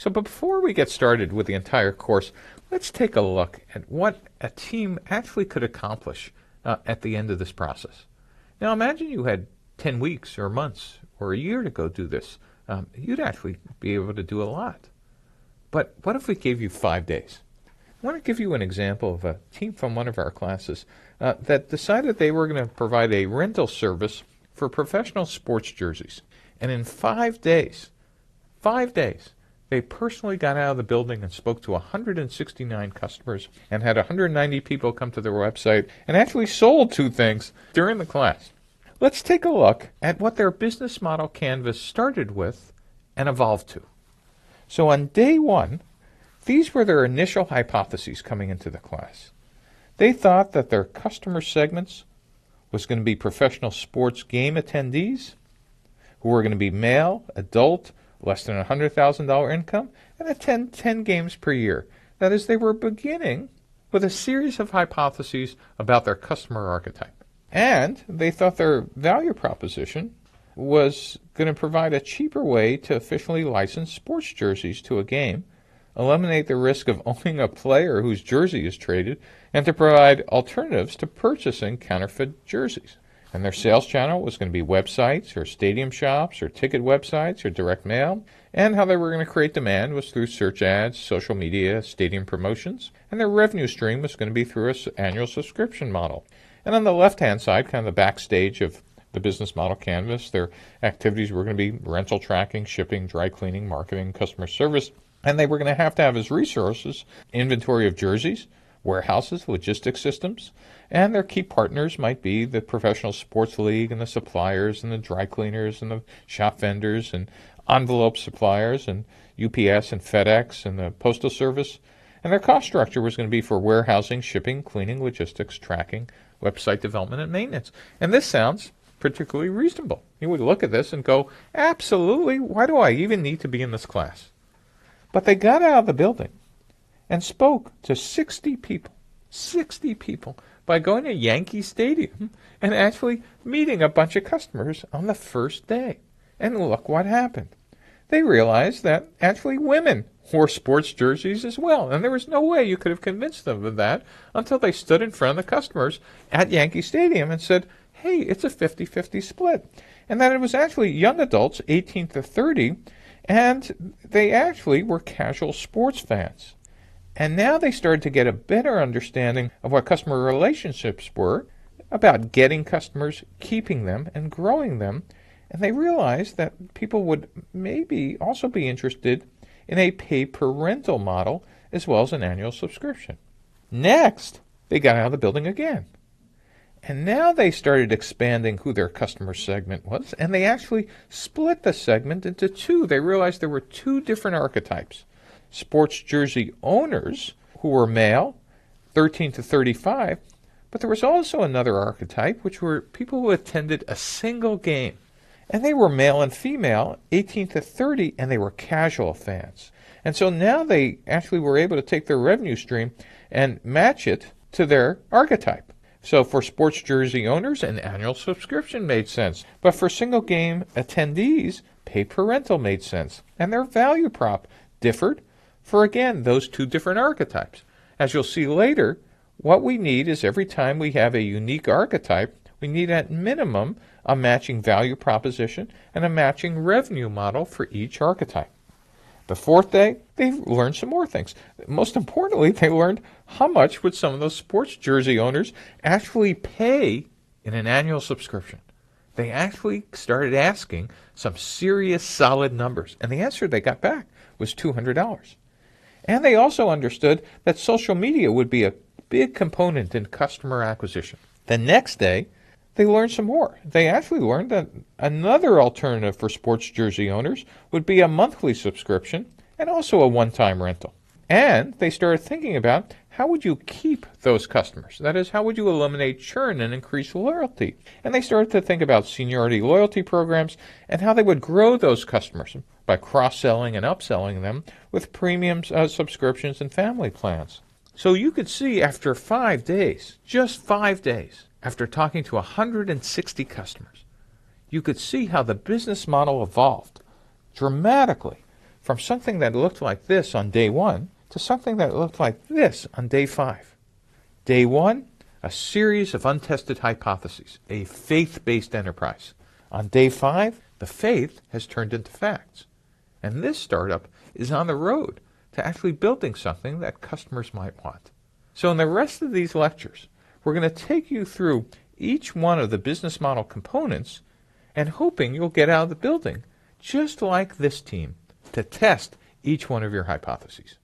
So before we get started with the entire course, let's take a look at what a team actually could accomplish at the end of this process. Now imagine you had 10 weeks or months or a year to go do this. You'd actually be able to do a lot. But what if we gave you 5 days? I want to give you an example of a team from one of our classes that decided they were going to provide a rental service for professional sports jerseys. And in 5 days, they personally got out of the building and spoke to 169 customers and had 190 people come to their website and actually sold 2 things during the class. Let's take a look at what their business model canvas started with and evolved to. So on day 1, these were their initial hypotheses coming into the class. They thought that their customer segments was going to be professional sports game attendees who were going to be male, adult, less than $100,000 income, and attend 10 games per year. That is, they were beginning with a series of hypotheses about their customer archetype. And they thought their value proposition was going to provide a cheaper way to officially license sports jerseys to a game, eliminate the risk of owning a player whose jersey is traded, and to provide alternatives to purchasing counterfeit jerseys. And their sales channel was going to be websites or stadium shops or ticket websites or direct mail. And how they were going to create demand was through search ads, social media, stadium promotions. And their revenue stream was going to be through an annual subscription model. And on the left-hand side, kind of the backstage of the business model canvas, their activities were going to be rental tracking, shipping, dry cleaning, marketing, customer service. And they were going to have as resources inventory of jerseys, warehouses, logistics systems, and their key partners might be the professional sports league and the suppliers and the dry cleaners and the shop vendors and envelope suppliers and UPS and FedEx and the postal service. And their cost structure was going to be for warehousing, shipping, cleaning, logistics, tracking, website development, and maintenance. And this sounds particularly reasonable. You would look at this and go, absolutely, why do I even need to be in this class? But they got out of the building and spoke to 60 people by going to Yankee Stadium and actually meeting a bunch of customers on the first day. And look what happened. They realized that actually women wore sports jerseys as well, and there was no way you could have convinced them of that until they stood in front of the customers at Yankee Stadium and said, hey, it's a 50-50 split. And that it was actually young adults, 18 to 30, and they actually were casual sports fans. And now they started to get a better understanding of what customer relationships were, about getting customers, keeping them, and growing them. And they realized that people would maybe also be interested in a pay-per-rental model as well as an annual subscription. Next, they got out of the building again. And now they started expanding who their customer segment was, and they actually split the segment into 2. They realized there were 2 different archetypes. Sports jersey owners who were male, 13 to 35, but there was also another archetype, which were people who attended a single game. And they were male and female, 18 to 30, and they were casual fans. And so now they actually were able to take their revenue stream and match it to their archetype. So for sports jersey owners, an annual subscription made sense. But for single game attendees, pay-per-rental made sense. And their value prop differed for, again, those 2 different archetypes. As you'll see later, what we need is every time we have a unique archetype, we need at minimum a matching value proposition and a matching revenue model for each archetype. The 4th day, they learned some more things. Most importantly, they learned how much would some of those sports jersey owners actually pay in an annual subscription. They actually started asking some serious solid numbers, and the answer they got back was $200. And they also understood that social media would be a big component in customer acquisition. The next day, they learned some more. They actually learned that another alternative for sports jersey owners would be a monthly subscription and also a one-time rental. And they started thinking about how would you keep those customers? That is, how would you eliminate churn and increase loyalty? And they started to think about seniority loyalty programs and how they would grow those customers by cross-selling and upselling them with premium subscriptions and family plans. So you could see after 5 days, just 5 days, after talking to 160 customers, you could see how the business model evolved dramatically from something that looked like this on day 1 to something that looked like this on day 5. Day 1, a series of untested hypotheses, a faith-based enterprise. On day 5, the faith has turned into facts. And this startup is on the road to actually building something that customers might want. So in the rest of these lectures, we're going to take you through each one of the business model components and hoping you'll get out of the building just like this team to test each one of your hypotheses.